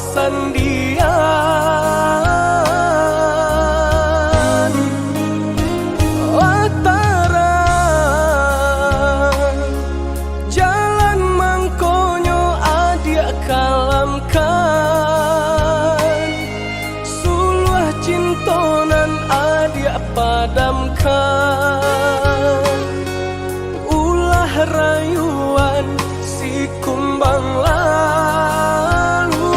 pasandian Watara jalan mangkonyo adia kalamkan Suluh cintonan adia padamkan Ulah rayuan si kumbang lalu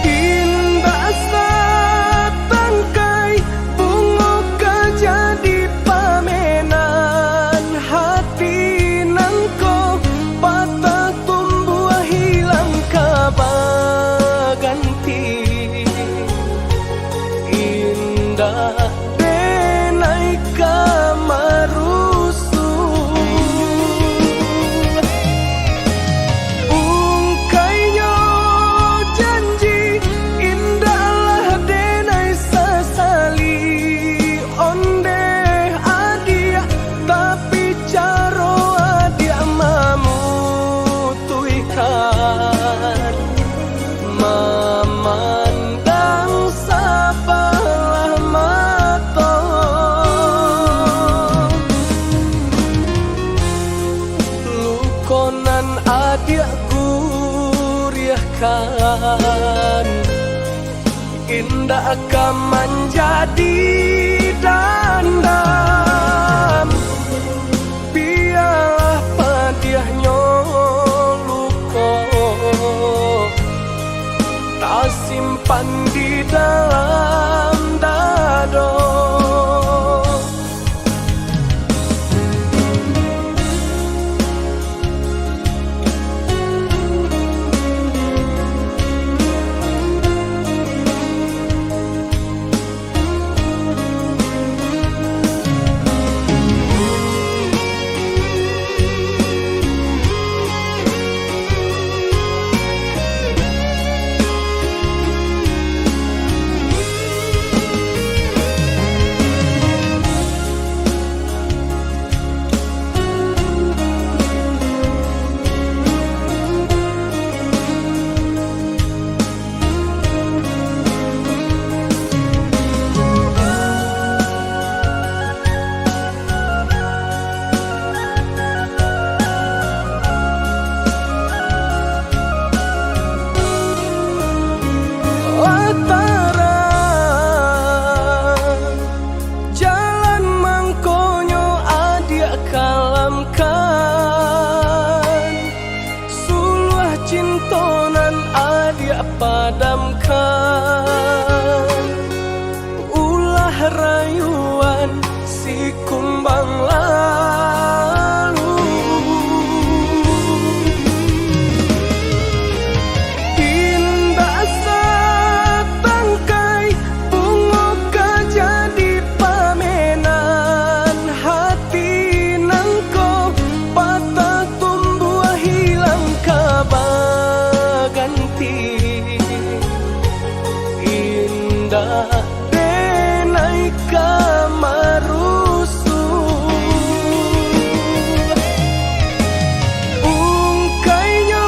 Indah satangkai bunga kejadi pamenan Hati nangko patah tumbuh hilang kabaganti Indah denai kamarusu Ungkainya janji indahlah denai sesali Onde adia tapi caro adia mamutuikan Memandang sabalah mata Lukonan adia guriahkan Indah akan menjadi dandam Biarlah padiahnya luko Tak simpan di dalam dado Watara jalan mangkonyo adia kalamkan Suluh cintonan adia padamkan Ulah rayuan si kumbang lalu Indah satangkai bunga kejadi pamenan Hati nangko patah tumbuh hilang kabaganti Indah denai kamarusu Ungkainya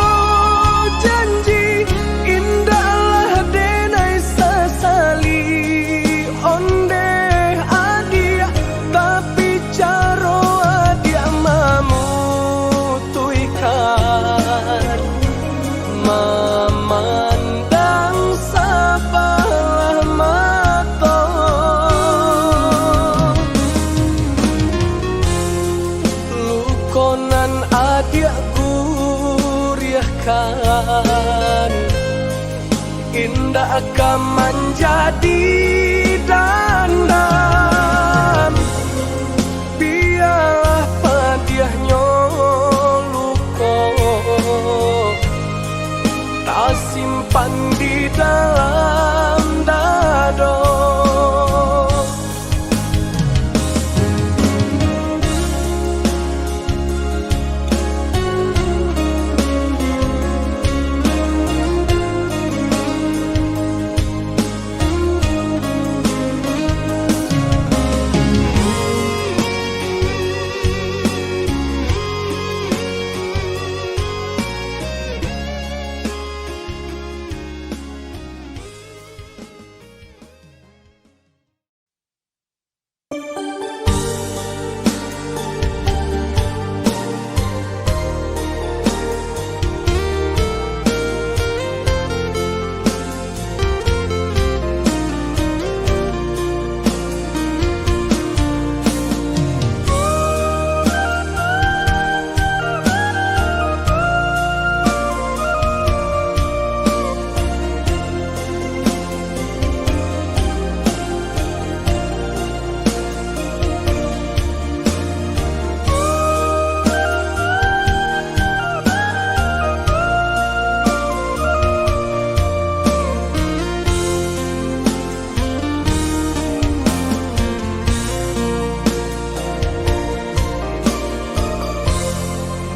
janji indahlah denai sesali Onde adia tapi caro adia mamutuikan Memandang sabalah mata Lukonan adia guriahkan Indah akan menjadi dandam Biarlah padiahnya luko Tak simpan di dalam dado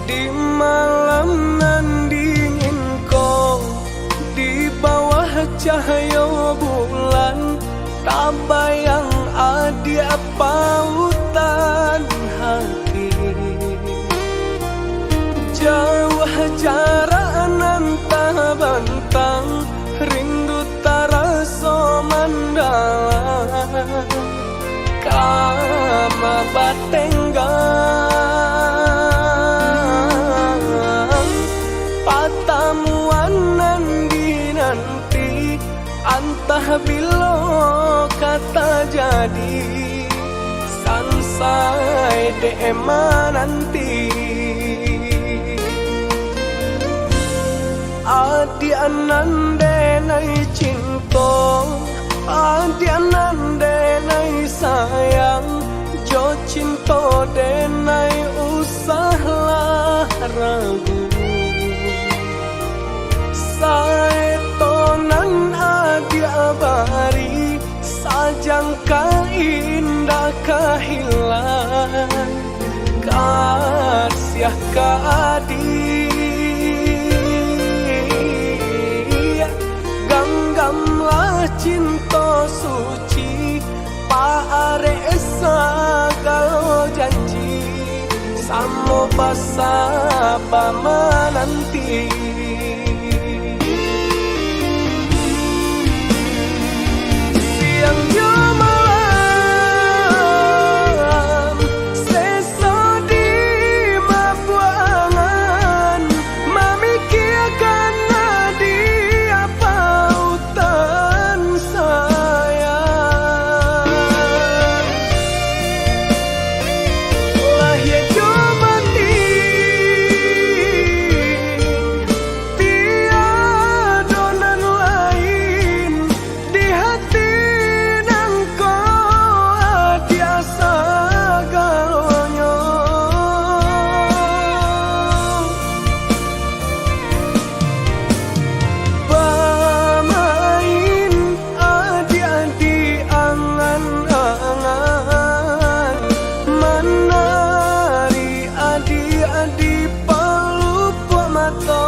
Di malam nan dingin kau, di bawah cahaya bulan, tak bayang ada pautan hati. Jauh jarak nan tak bentang, rindu tak rasa mandalang. Kama batenggang, patamuan nan dinanti, antah bila kata jadi, sansai dema nanti. Adi anande nai cinta, adi anande nai sayang, jo cinta denai usahlah ragu. Saetonan adi abari, sajangka indah kehilang, kasih adi. Cinta suci paare segala janji, samo basa pamananti. Siang jo malam seso di mabuangan, memikirkan nadi apa utan saya. Lahir jo mati, tiada nan lain di hati nang kau ada segalanya. Bermain adi-adi angan-angan, menari adi-adi pelupuk mata.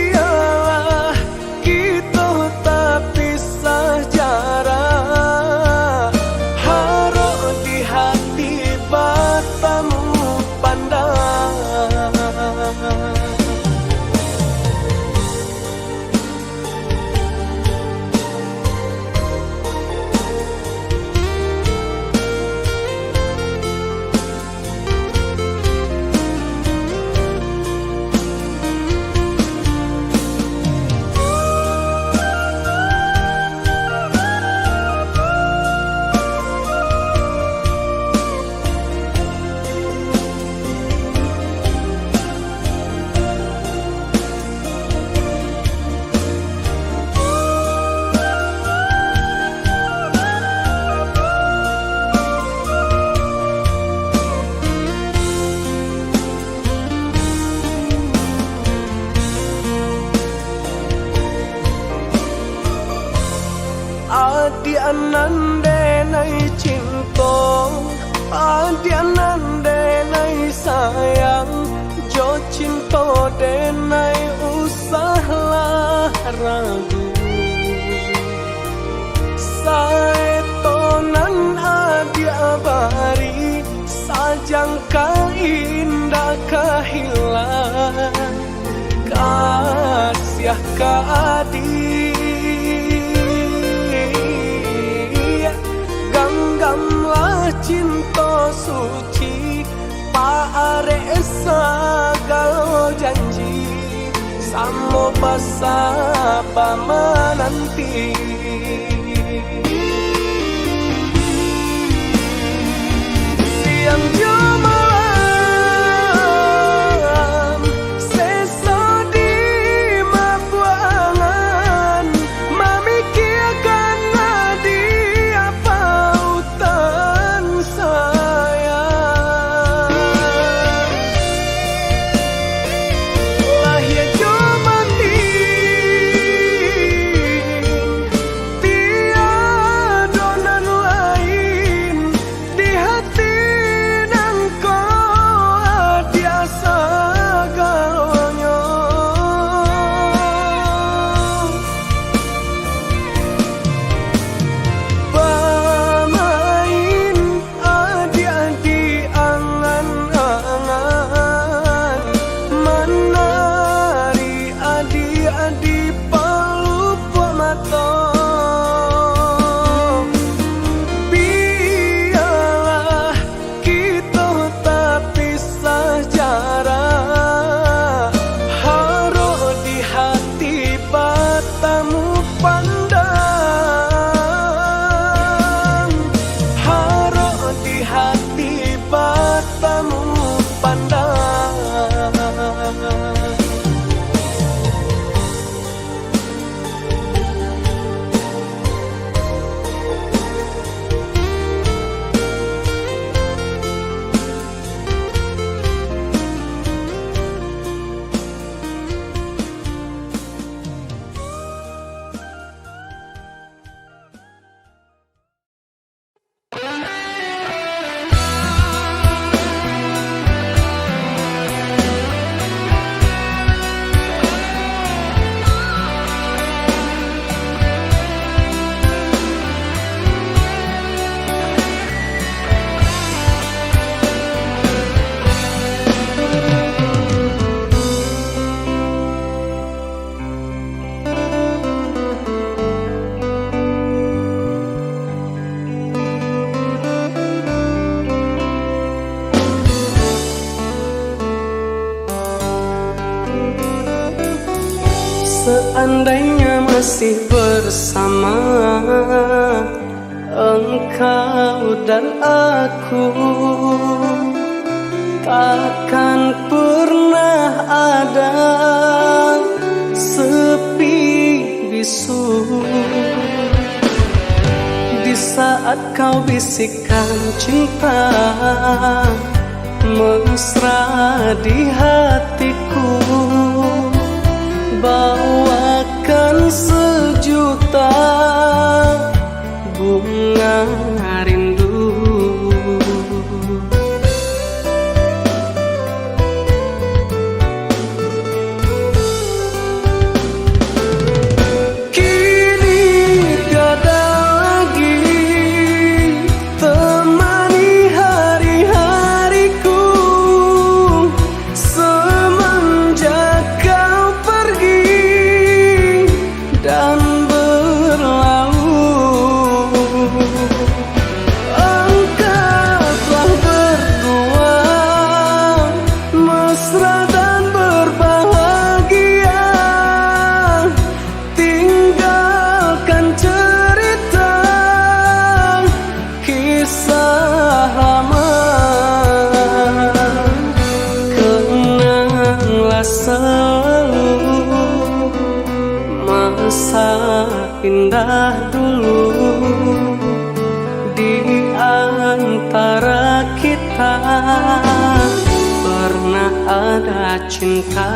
Biarlah kita tak pisah jarak, harap di hati bertemu pandang. Adi anande nai cinta, adi anande nai sayang, jo cinta denai usahlah ragu. Saetonan adi abari, sajangka indah kehilang, kasih adi. Genggamlah cinta suci paare segala janji, samo basa pamananti. Siang jo malam seso di mabuangan, memikirkan nadi apa utan saya. Lahir jo mati, Seandainya masih bersama engkau dan aku, takkan pernah ada sepi bisu. Di saat kau bisikkan cinta mesra di hatiku, bawakan sejuta bunga rindu. Kini tiada lagi temani hari-hariku, semenjak kau pergi dan selalu masa indah dulu di antara kita, pernah ada cinta.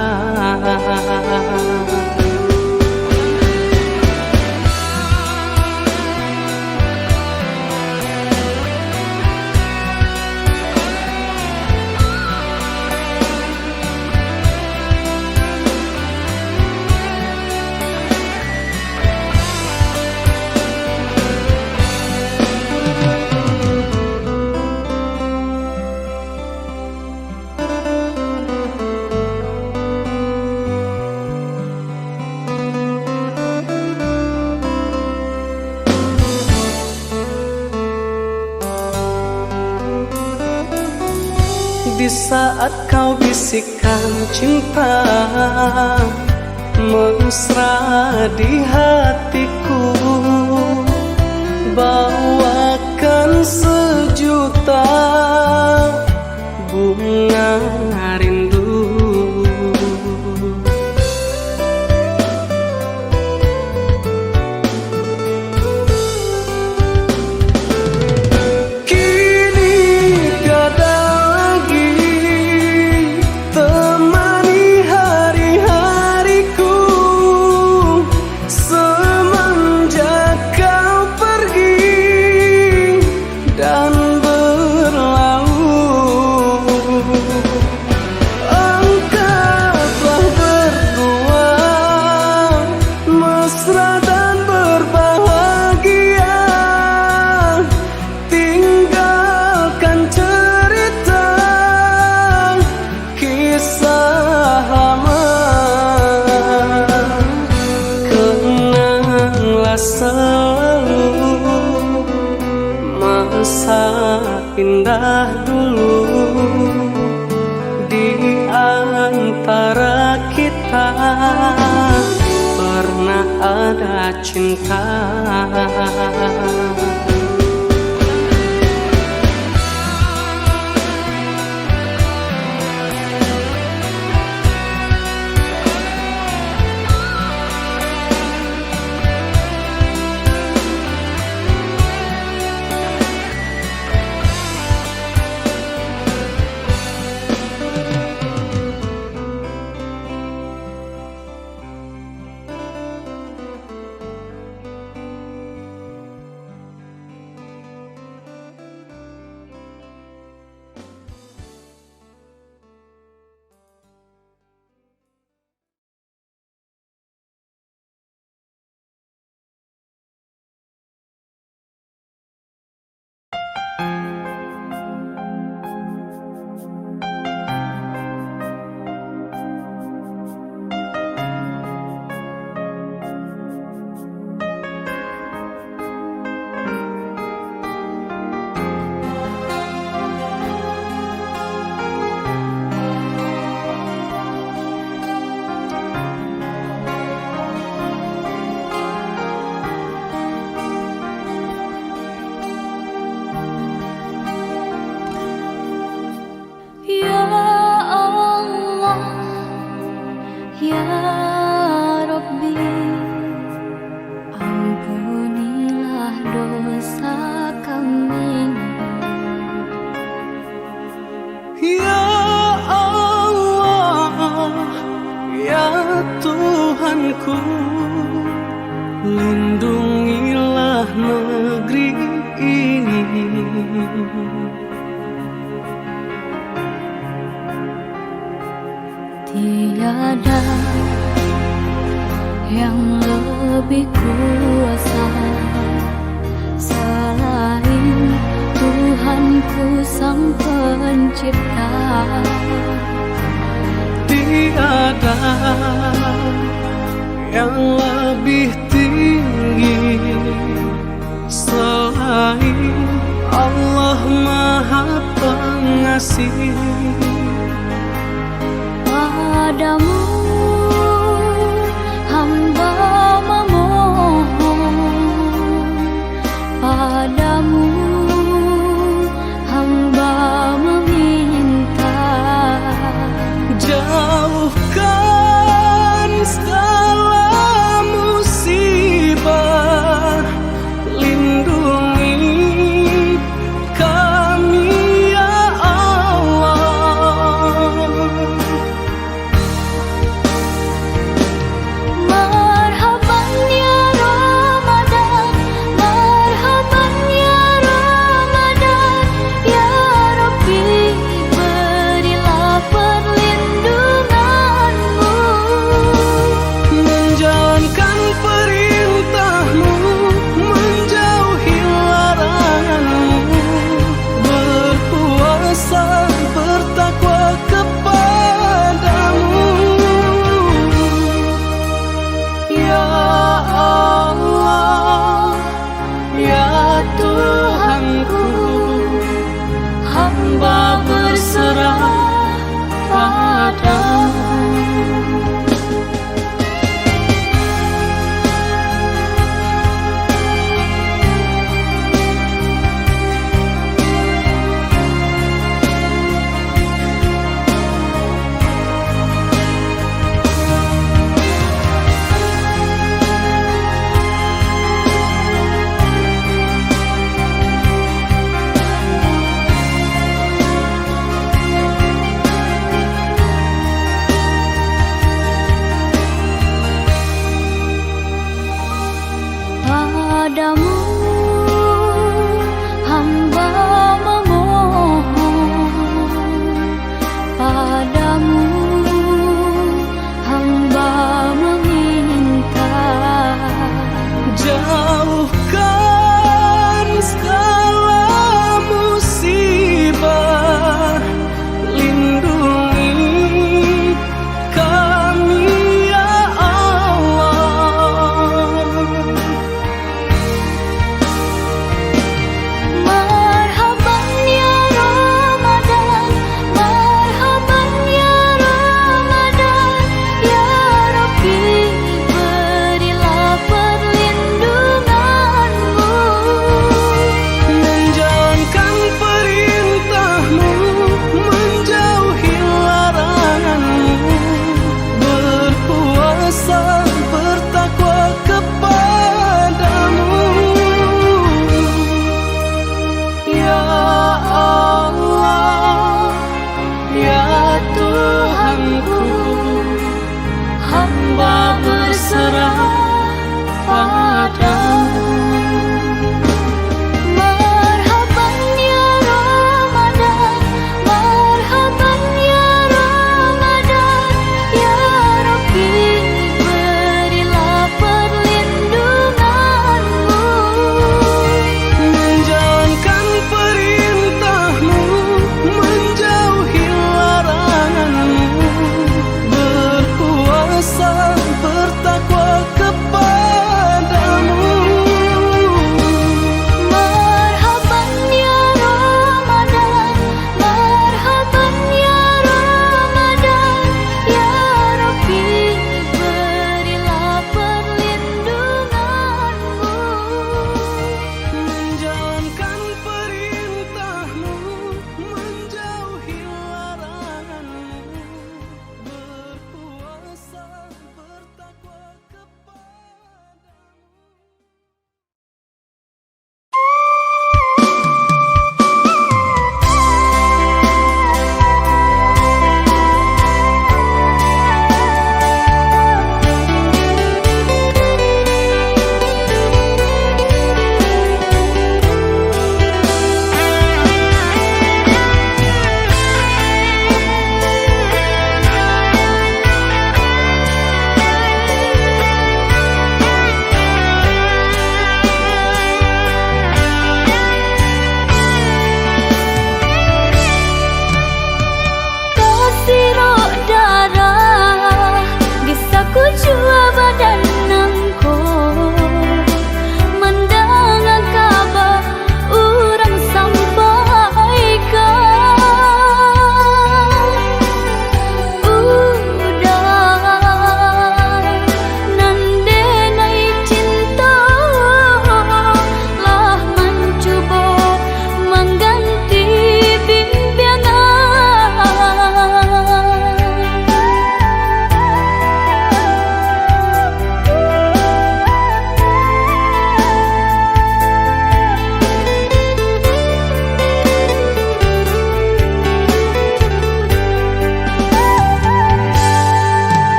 Di saat kau bisikkan cinta mesra di hatiku, bawakan sejuta bunga rindu. Selalu masa indah dulu di antara kita, pernah ada cinta. Tuhanku, lindungilah negeri ini. Tiada yang lebih kuasa selain Tuhanku Sang Pencipta. Tiada yang lebih tinggi selain Allah Maha Pengasih. Padamu hamba memohon, padamu hamba meminta. Jauhkan segala musibah, lindungi kami ya Allah.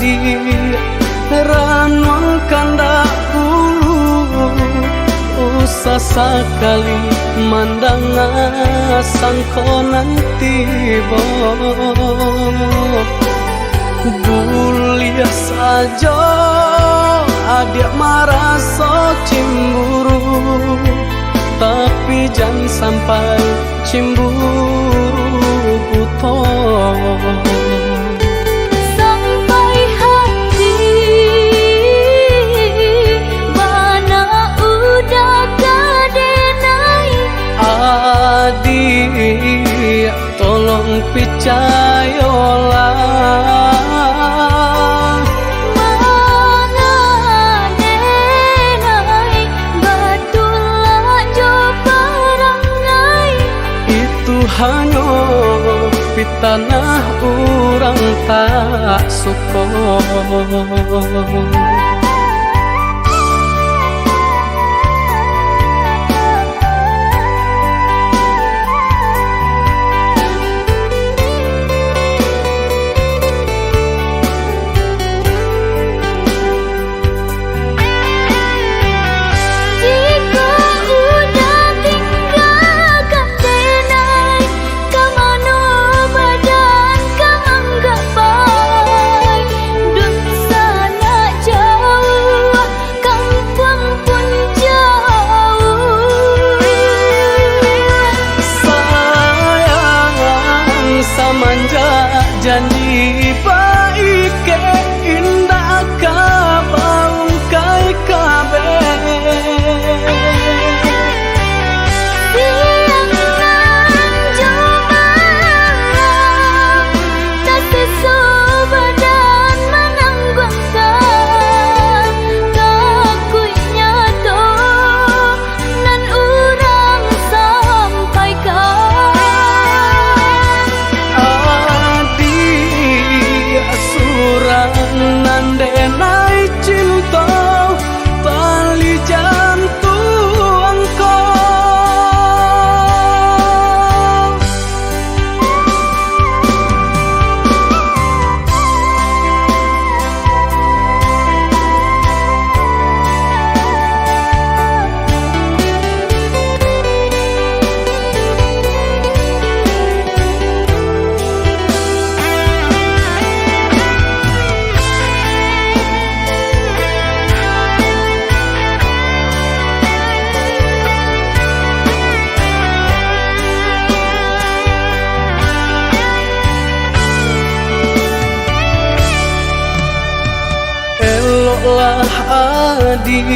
adi ranwang kandak dulu usah sekali mandang sangko nanti bulia saja adik merasa cemburu, tapi jangan sampai cemburu buta. Sampai hati mana udah kadenai. Adik tolong percayalah, hanya pitanah orang tak suka. Janji baik ke indah kabau kai kabe siang nan coba tak sesubadan menanggungkan kakunya to nan urang sampaikan. Nandenai cinta tali jantung kau. Eloklah adik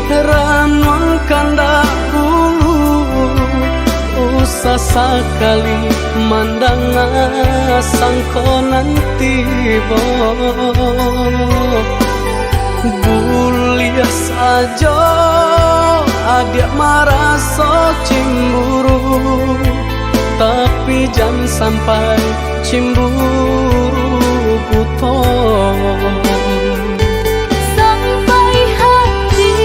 ranwang kandak dulu usah sekali mandang sangko nanti bulia saja adik merasa cemburu, tapi jangan sampai cemburu buta. Sampai hati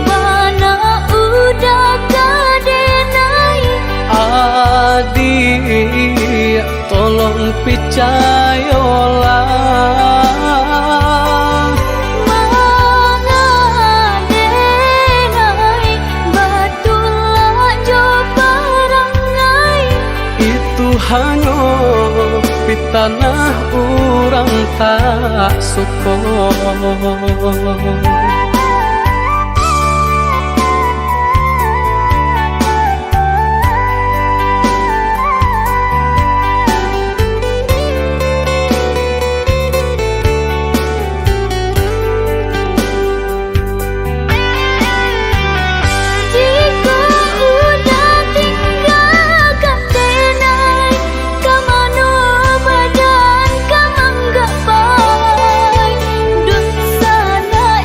mana udah kadenai. Adik tolong percayalah, mengadenai batulah jo perangai. itu hanya pitanah orang tak suka.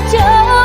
Jauh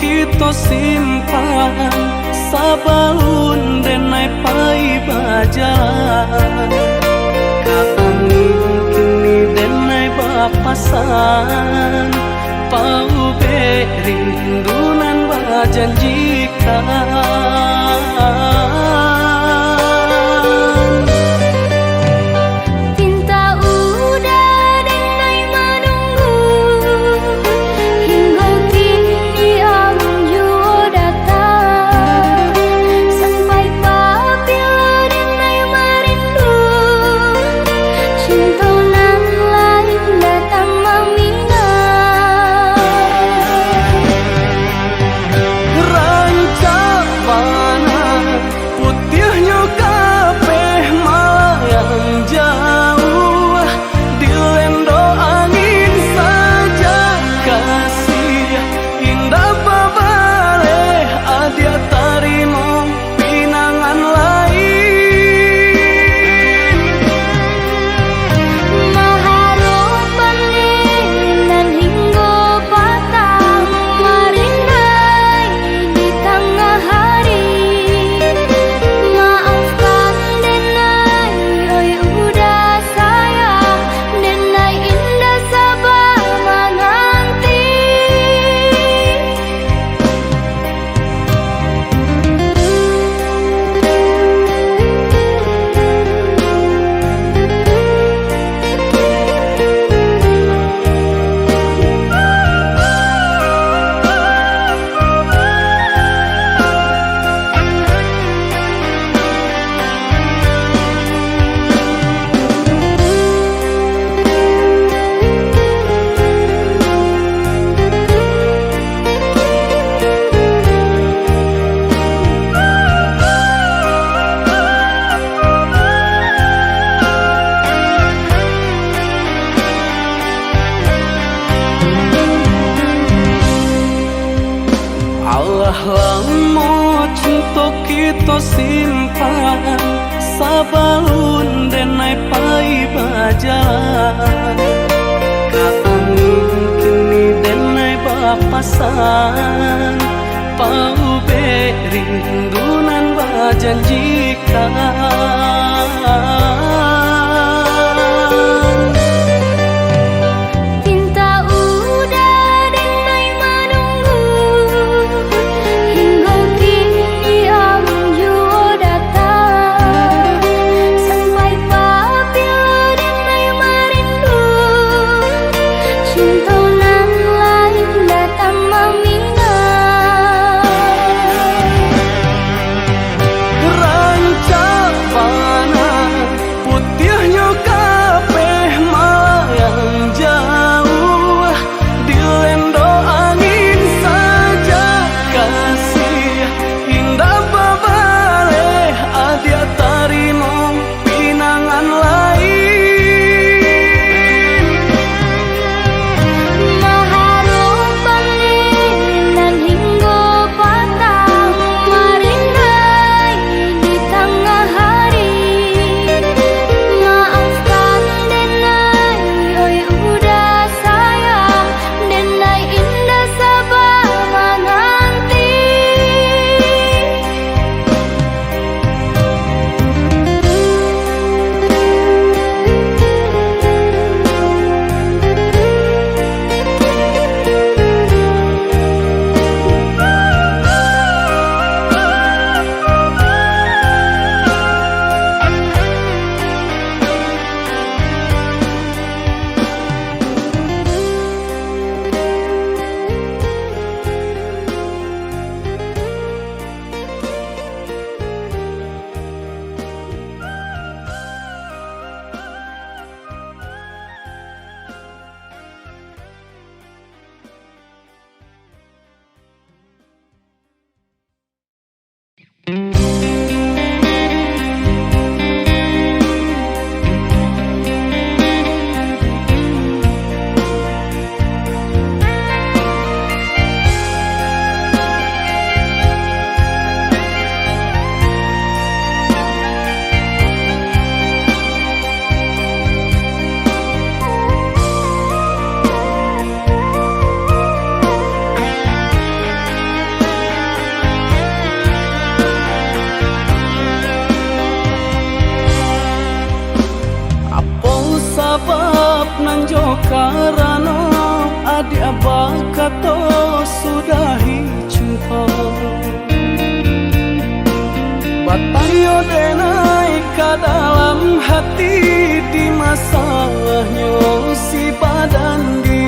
kita simpan sabalun denai pai bajalan kaangin kini denai bapasan pau berindunan bajanjikan lamo cinta kita simpan sabalun denai pai bajalan kaangin kini denai bapasan pau berindunan bajanjikan banjo karano adik abah kato sudahi cinta. Batayo denai ke dalam hati di masalahnya si badan diri.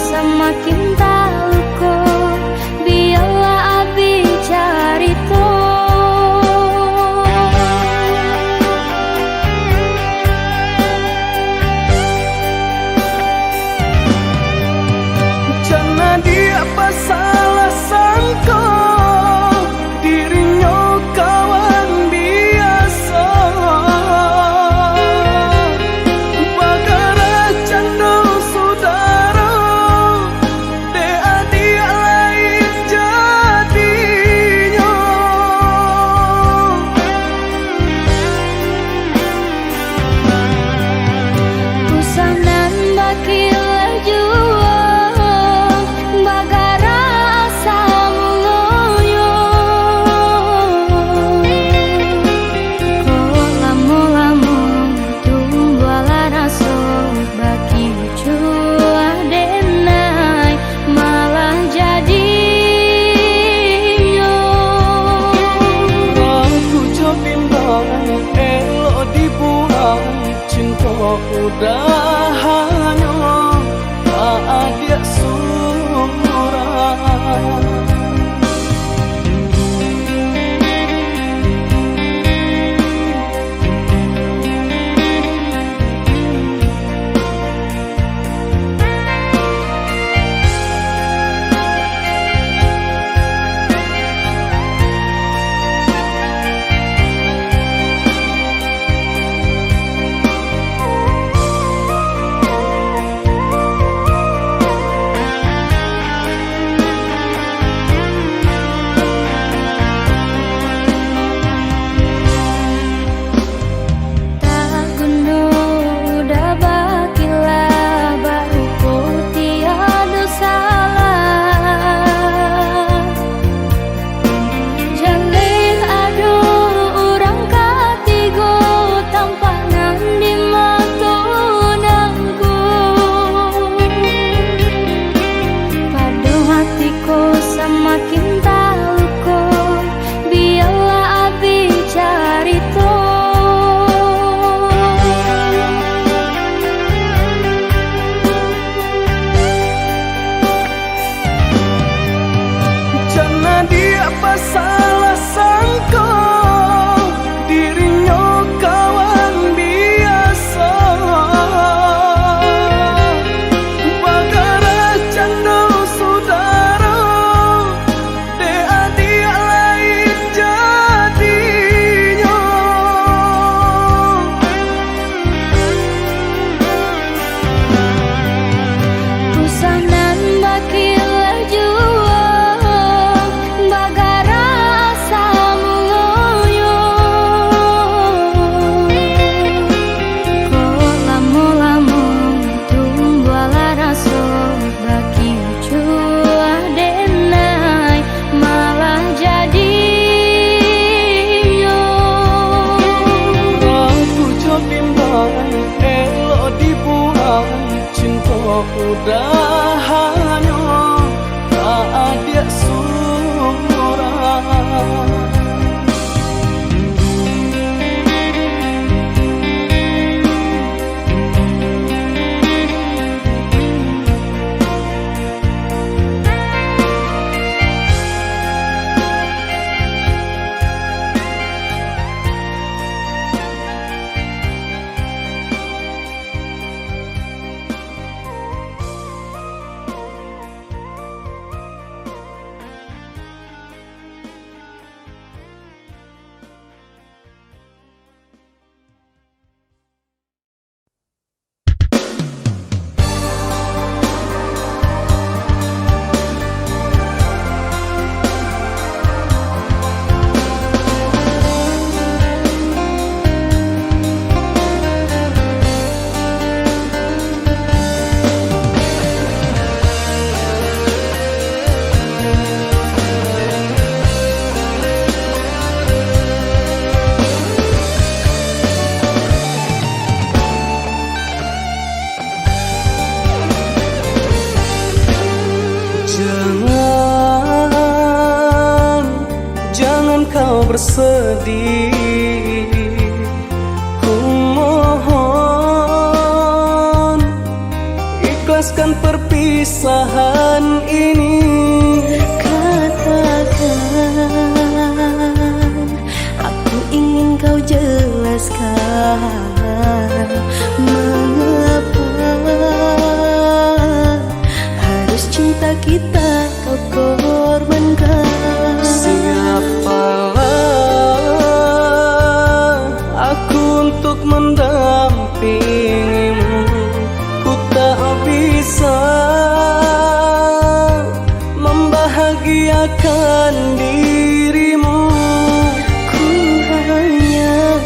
Semakin tahu ko, biarlah abi cari to. Jangan dia salah sangka dirinya kawan biasa. Bagara canda saudara dia lain jadinya. Pusanan bakil juang bagara asal loyo. Ko lamo-lamo tumbuhlah rasa baki cua denai malah jadi aku bimbang elok dibuang cinta udah hanya tak ada surah. Semakin tahu ko, biarlah abi cari to. Jangan dia salah sangka dirinya kawan biasa. Bagara canda saudara bersedih. Ku mohon ikhlaskan perpisahan ini. Katakan, aku ingin kau jelaskan mengapa harus cinta kita kau korbankan. Siapalah aku untuk mendampingimu? Ku tak bisa membahagiakan dirimu. Ku hanya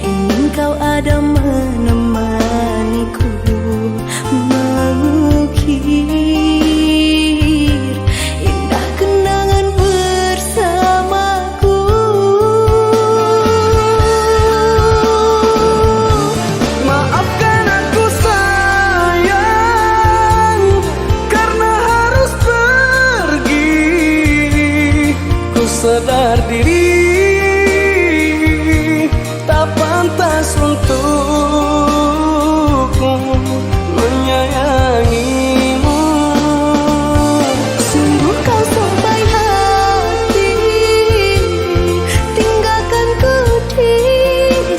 ingin kau ada menemaniku, mengukir indah kenangan bersamaku. Maafkan aku sayang, karena harus pergi. Ku sadar diri tak pantas untukku menyayangimu. Sungguh kau sampai hati, tinggalkan ku di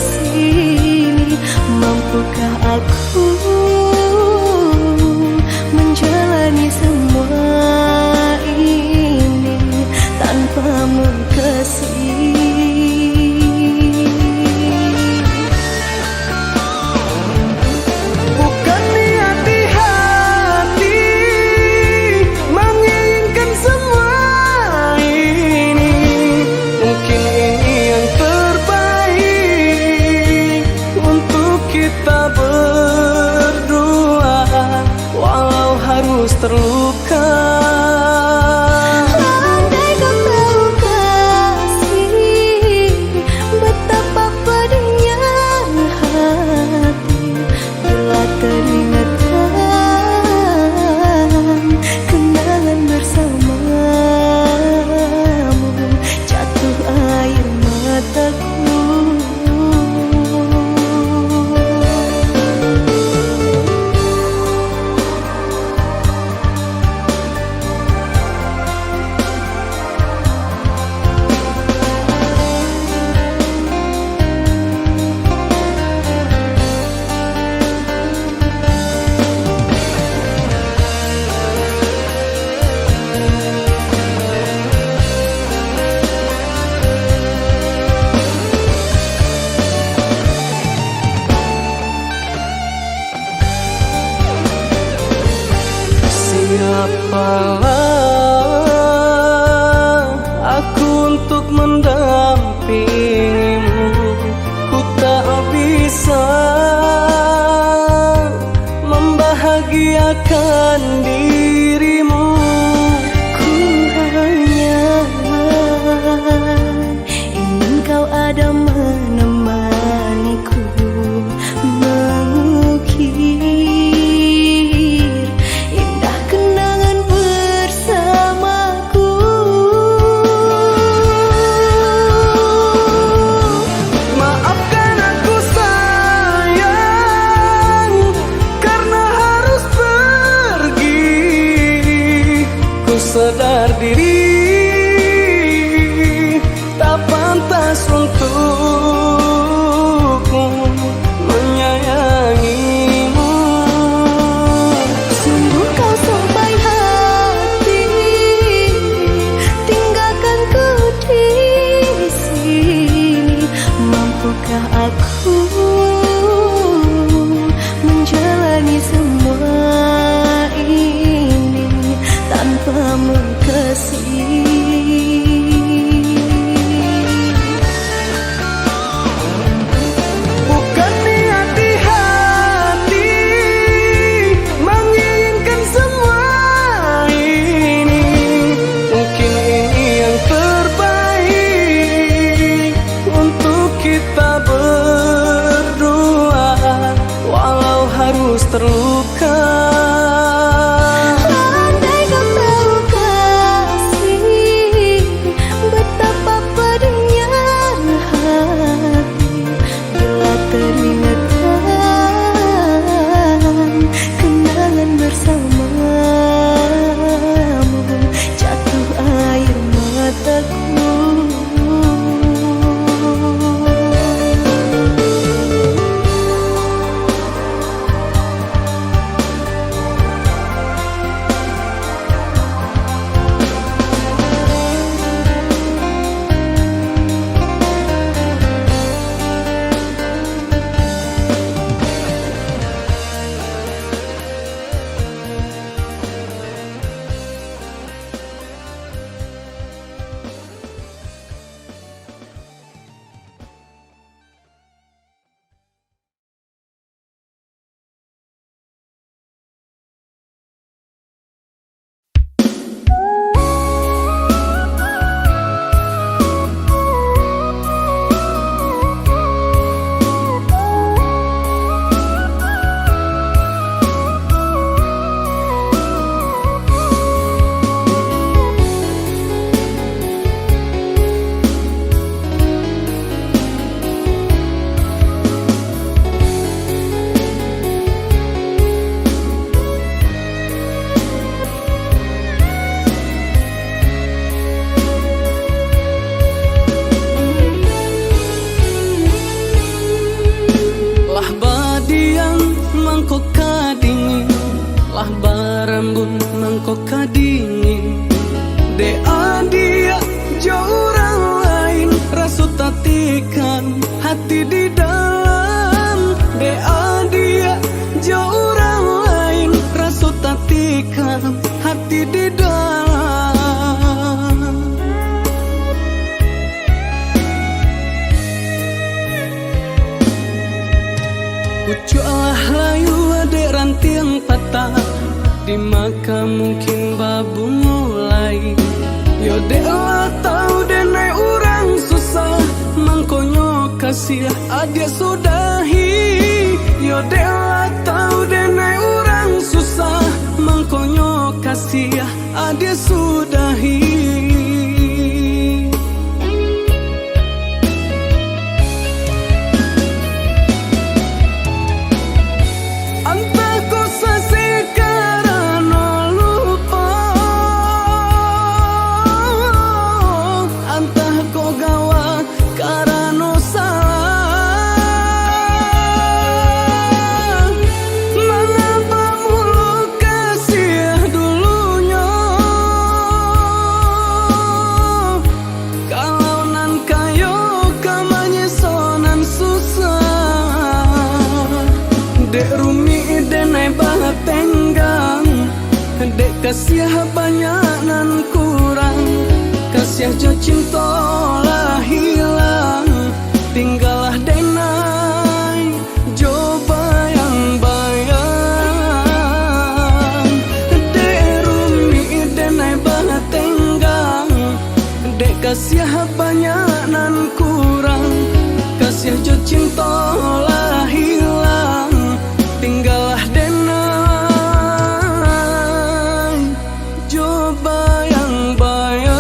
sini. Mampukah aku menjalani semua ini tanpamu kasih? Bukan niat di hati menginginkan semua ini. Mungkin ini yang terbaik untuk kita berdua, walau harus terluka. Andai kau tahu kasih, betapa pedihnya hati bila teringatkan kenangan bersamamu, jatuh air mataku. Siapalah aku untuk mendampingimu? Ku tak bisa membahagiakan dirimu. Ku hanya ingin kau ada menemaniku, mengukir indah kenangan bersamaku. Maafkan aku sayang, karena harus pergi. Ku sadar diri tak pantas untukku menyayangimu. Sungguh kau sampai hati, tinggalkan ku di sini. Mampukah aku menjalani semua ini tanpamu kasih? barambun mangko kadingin. De adia jauh orang lain rasut tatikan hati di dalam. De adia jauh orang lain rasut tatikan hati di dalam. Pucuklah layu adek ranting patah di maka mungkin babu mulai. Yo dek lah tahu denai orang susah mangkonyo kasih adik sudahi. Yo dek lah tahu denai orang susah mangkonyo kasih adik sudahi. Dek rumi denai banget tenggang, dek kasih banyak nan kurang, kasih jo cinta lah hilang, tinggallah denai jo bayang-bayang. Dek rumi denai banget tenggang, dek kasih banyak nan kurang, kasih jo cinta lah hilang, tinggallah denai jo bayang-bayang.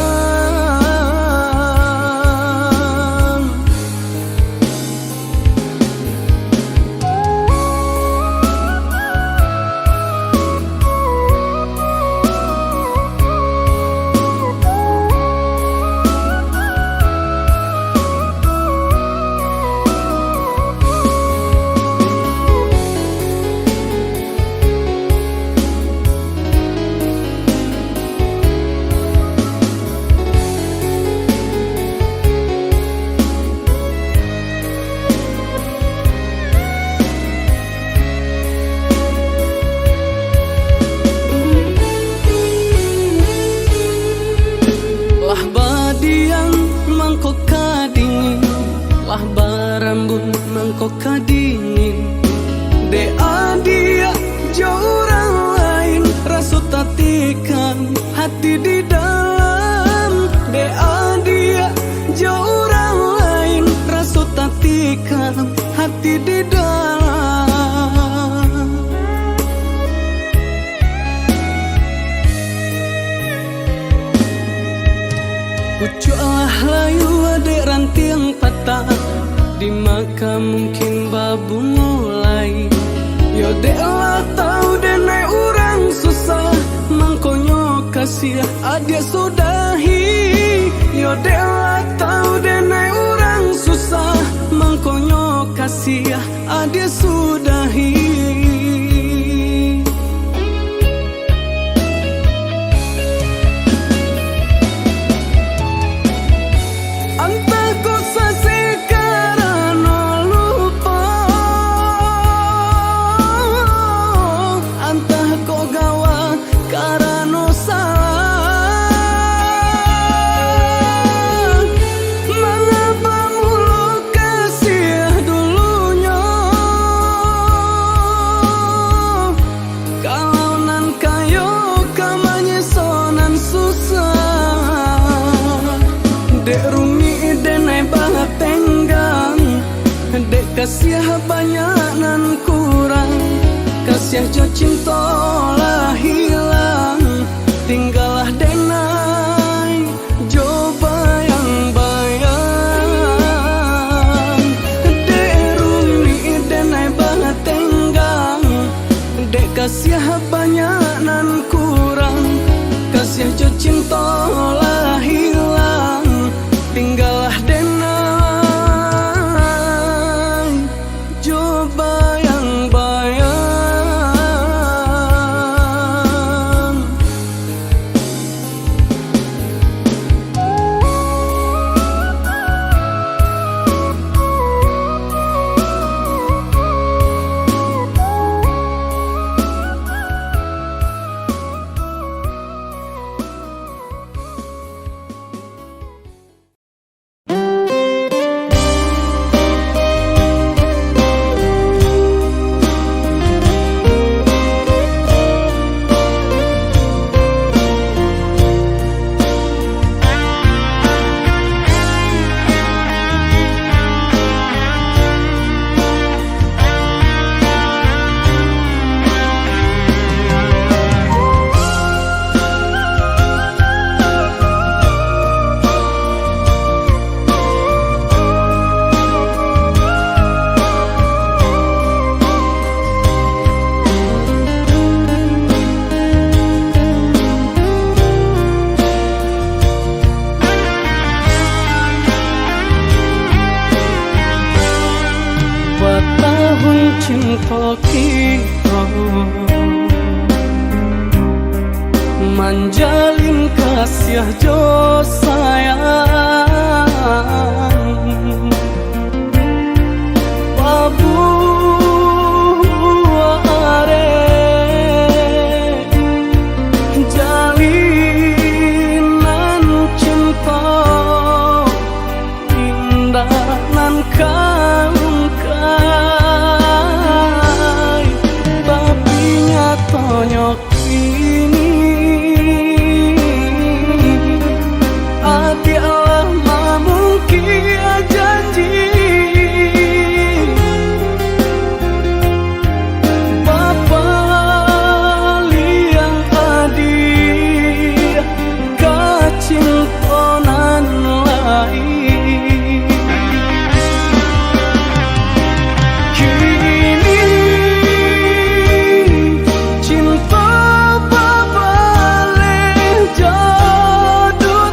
Lah badiang mangko kadingin, lah barambun mangko kadingin. De adia jauh orang lain rasut tatikan hati di dalam. De adia jauh orang lain rasut tatikan hati di dalam. Pucuklah layu adek ranting patah di maka mungkin babu mulai. Yo dek lah tahu denai orang susah mangkonyo kasih adik sudahi. Yo dek lah tahu denai orang susah mangkonyo kasih adik sudahi. Dek rumi denai banget tenggang, dek kasih banyak nan kurang, kasih jo cinta lah hilang, tinggallah denai jo bayang-bayang. Dek rumi denai banget tenggang, dek kasih banyak nan kurang, kasih jo cinta lah hilang, tinggallah denai jo bayang-bayang. cinta kita menjalin kasih jo sayang babu are jalinan cinta indah nan kangkai tapi nyatanya kini hati Allah memungkir janji Bapa liang adik kacintonan lain kini cinta babale jodoh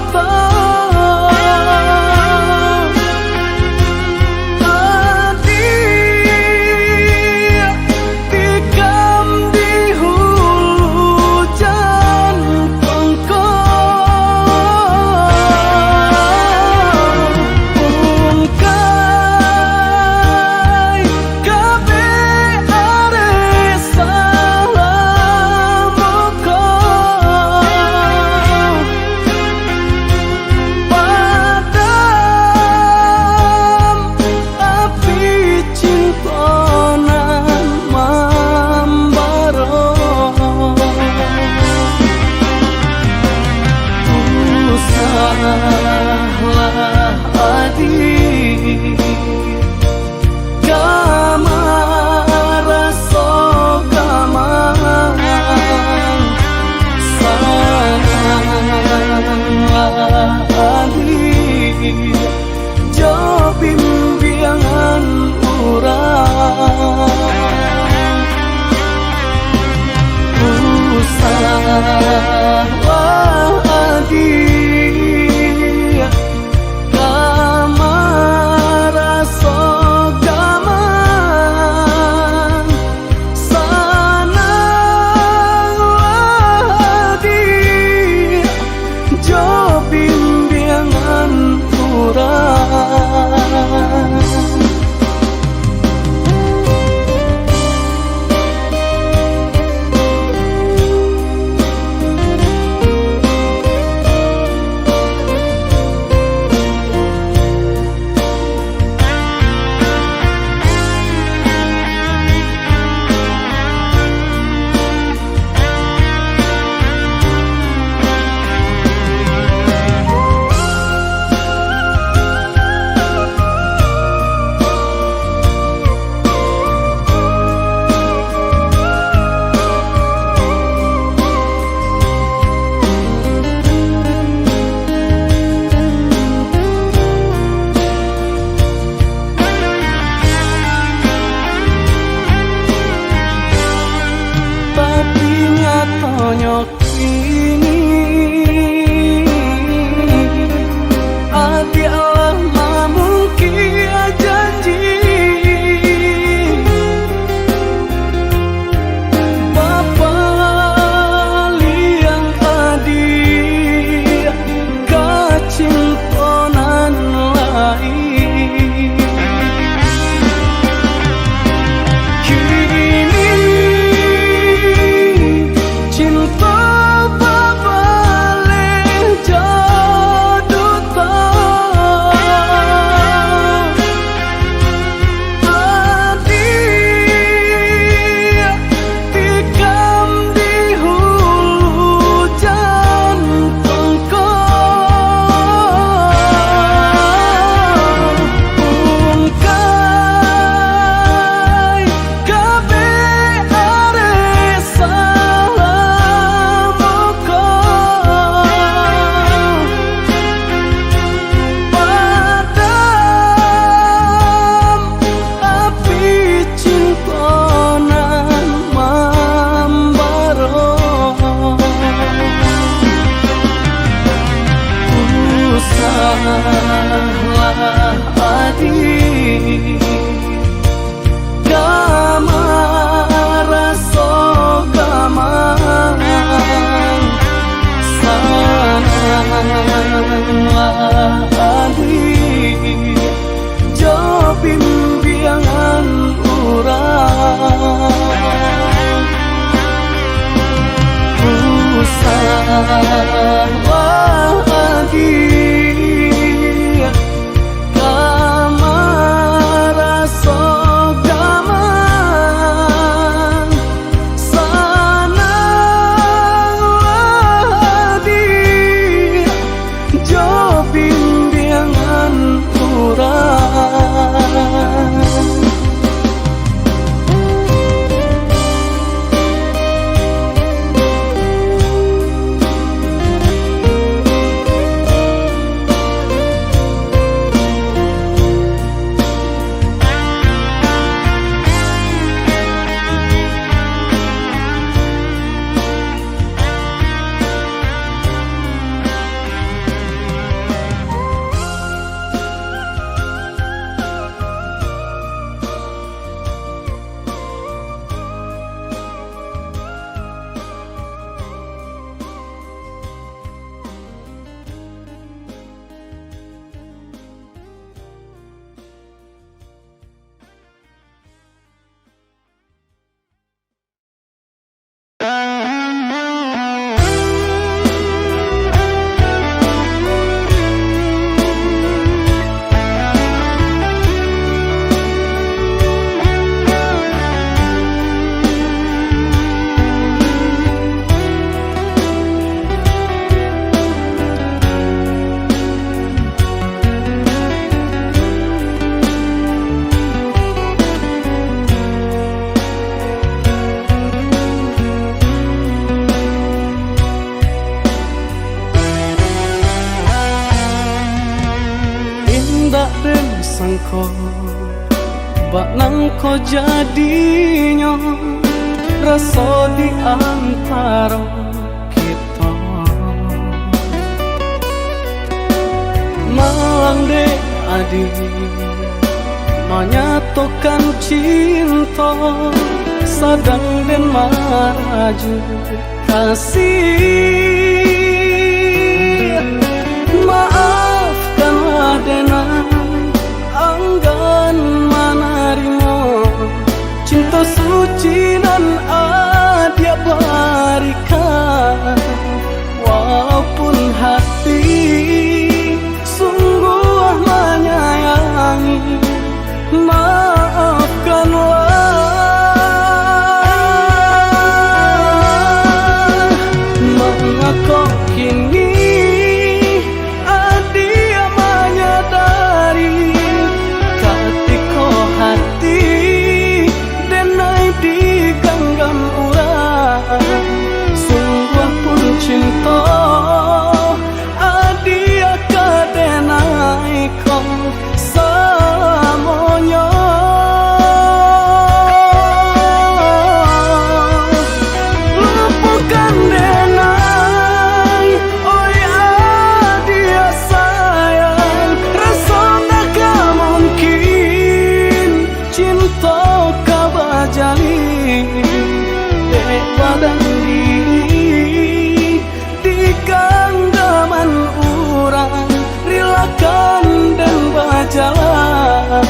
jo bimbingan urang usah adik kamar sogaman sanang adik jo bimbingan urang nyatanya kini hati Allah memungkir janji Bapa liang adik kacintonan lain cinta Bapa lagi kamar sogaman sanang lagi jo bimbingan urang. Sangko bak nang ko jadinya rasa di antara kita malang dek adik menyatukan cinta sadang dan maraju kasih maafkanlah denang anggan menerima cinta suci dan adia berikan walaupun hati sungguh menyayangi maafkanlah mengapa kini adia menyadari hati denai diganggam urang sungguh pun cinta adia kadenai kau samonya lupakan denai oi adia sayang rasa tak mungkin cinta kabajali dek badan diri di genggaman urang rilakan dan berjalan.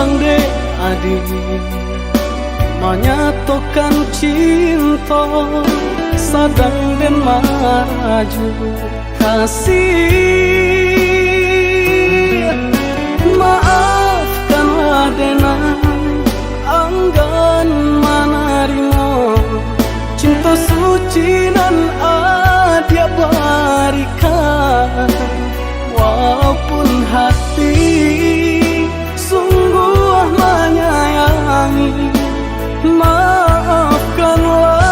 Dek adik menyatukan cinta sadang dan maraju kasih maafkanlah denang anggan menerima cinta suci dan adia berikan walaupun hati sungguh menyayangi maafkanlah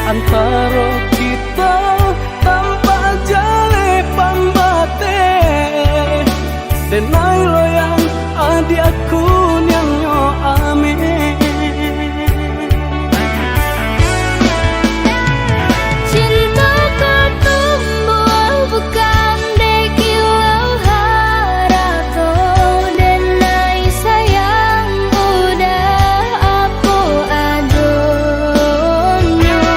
Antara kita tanpa jale pambate denai loyang adi aku yang nyo ame Cinta ketumbuh bukan dekilau harato denai sayang udah aku adonyo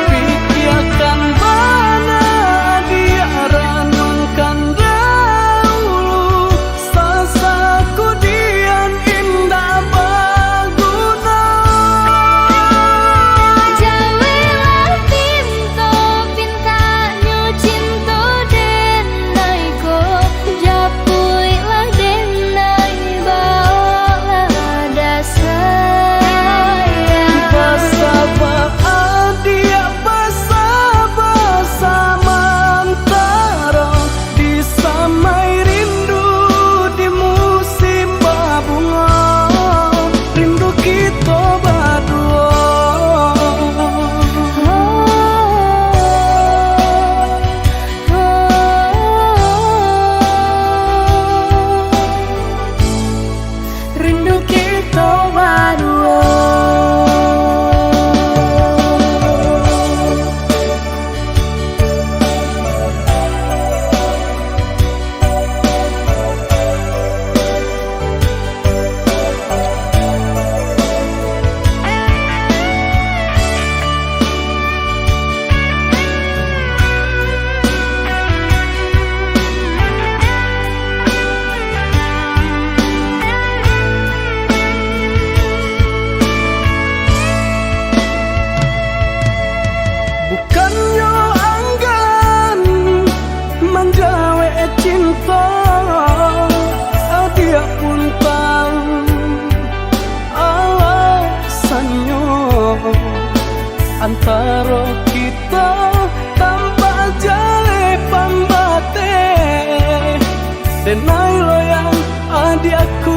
Pikiakan bana dia ranungkan dahulu sasaku dian indah baguna Jawelah pinto pintanyo cinta denai ko japuilah denai bawa dasayang Basa dia basa mantara disamai rindu di musim babunga rindu kita berdua rindu kita berdua Bukannya anggan menjawe cinta dia pun tahu alasannya antara kita tanpa jale pambate denai loyang adi aku